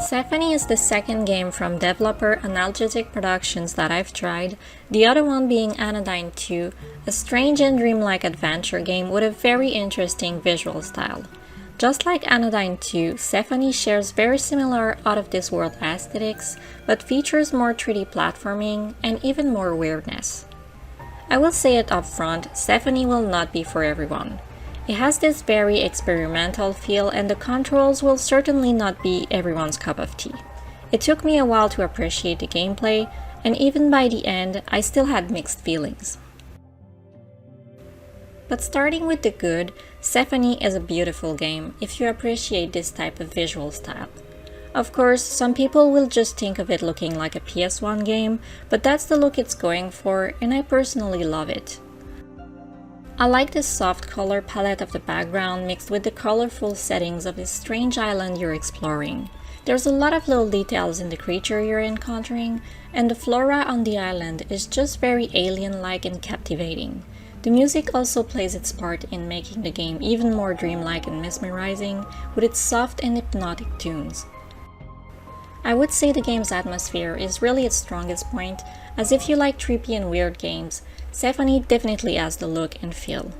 Symphony is the second game from developer Analgesic Productions that I've tried, the other one being Anodyne 2, a strange and dreamlike adventure game with a very interesting visual style. Just like Anodyne 2, Symphony shares very similar out-of-this-world aesthetics, but features more 3D platforming and even more weirdness. I will say it up front, Symphony will not be for everyone. It has this very experimental feel and the controls will certainly not be everyone's cup of tea. It took me a while to appreciate the gameplay, and even by the end, I still had mixed feelings. But starting with the good, Symphony is a beautiful game if you appreciate this type of visual style. Of course, some people will just think of it looking like a PS1 game, but that's the look it's going for, and I personally love it. I like the soft color palette of the background mixed with the colorful settings of this strange island you're exploring. There's a lot of little details in the creature you're encountering, and the flora on the island is just very alien-like and captivating. The music also plays its part in making the game even more dreamlike and mesmerizing with its soft and hypnotic tunes. I would say the game's atmosphere is really its strongest point, as if you like trippy and weird games, Symphony definitely has the look and feel.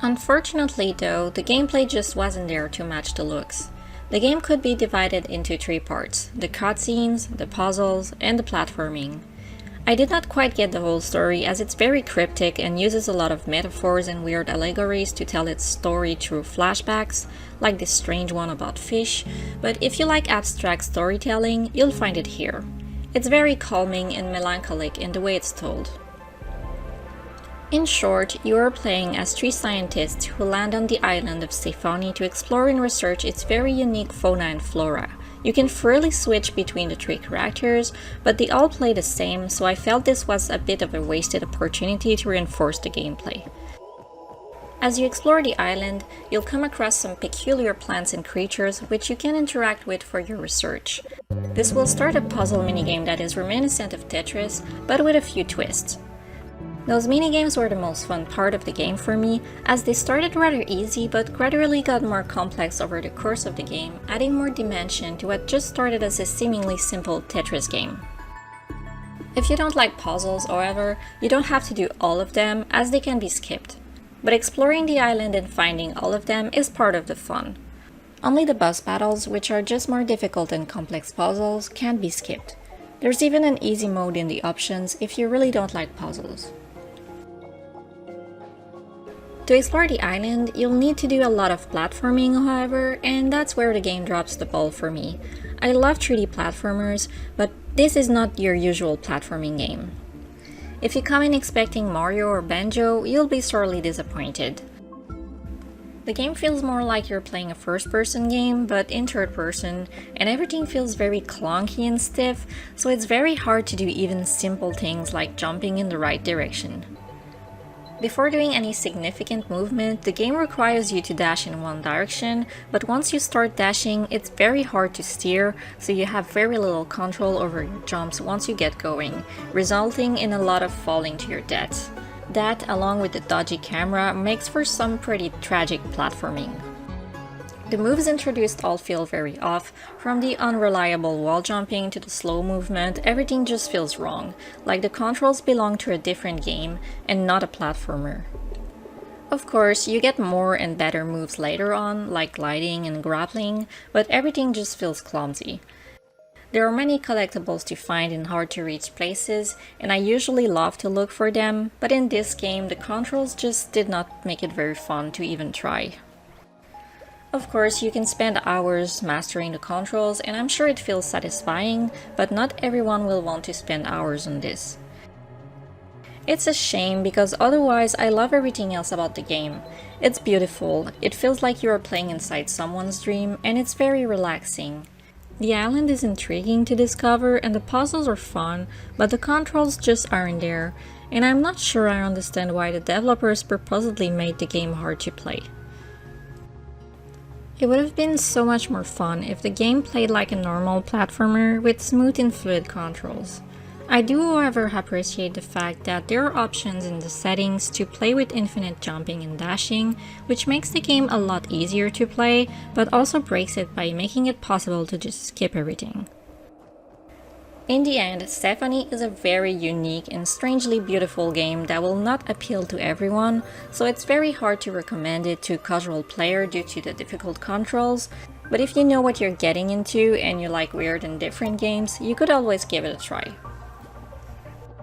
Unfortunately though, the gameplay just wasn't there to match the looks. The game could be divided into 3 parts: the cutscenes, the puzzles, and the platforming. I did not quite get the whole story as it's very cryptic and uses a lot of metaphors and weird allegories to tell its story through flashbacks, like this strange one about fish, but if you like abstract storytelling, you'll find it here. It's very calming and melancholic in the way it's told. In short, you are playing as 3 scientists who land on the island of Symphony to explore and research its very unique fauna and flora. You can freely switch between the 3 characters, but they all play the same, so I felt this was a bit of a wasted opportunity to reinforce the gameplay. As you explore the island, you'll come across some peculiar plants and creatures which you can interact with for your research. This will start a puzzle minigame that is reminiscent of Tetris, but with a few twists. Those minigames were the most fun part of the game for me, as they started rather easy but gradually got more complex over the course of the game, adding more dimension to what just started as a seemingly simple Tetris game. If you don't like puzzles, however, you don't have to do all of them, as they can be skipped. But exploring the island and finding all of them is part of the fun. Only the boss battles, which are just more difficult and complex puzzles, can't be skipped. There's even an easy mode in the options if you really don't like puzzles. To explore the island, you'll need to do a lot of platforming, however, and that's where the game drops the ball for me. I love 3D platformers, but this is not your usual platforming game. If you come in expecting Mario or Banjo, you'll be sorely disappointed. The game feels more like you're playing a first-person game, but in third-person, and everything feels very clunky and stiff, so it's very hard to do even simple things like jumping in the right direction. Before doing any significant movement, the game requires you to dash in one direction, but once you start dashing, it's very hard to steer, so you have very little control over your jumps once you get going, resulting in a lot of falling to your death. That, along with the dodgy camera, makes for some pretty tragic platforming. The moves introduced all feel very off, from the unreliable wall jumping to the slow movement, everything just feels wrong, like the controls belong to a different game and not a platformer. Of course, you get more and better moves later on, like gliding and grappling, but everything just feels clumsy. There are many collectibles to find in hard-to-reach places, and I usually love to look for them, but in this game the controls just did not make it very fun to even try. Of course, you can spend hours mastering the controls, and I'm sure it feels satisfying, but not everyone will want to spend hours on this. It's a shame because otherwise I love everything else about the game. It's beautiful, it feels like you are playing inside someone's dream, and it's very relaxing. The island is intriguing to discover and the puzzles are fun, but the controls just aren't there, and I'm not sure I understand why the developers purposely made the game hard to play. It would have been so much more fun if the game played like a normal platformer with smooth and fluid controls. I do, however, appreciate the fact that there are options in the settings to play with infinite jumping and dashing, which makes the game a lot easier to play, but also breaks it by making it possible to just skip everything. In the end, Stephanie is a very unique and strangely beautiful game that will not appeal to everyone, so it's very hard to recommend it to a casual player due to the difficult controls, but if you know what you're getting into and you like weird and different games, you could always give it a try.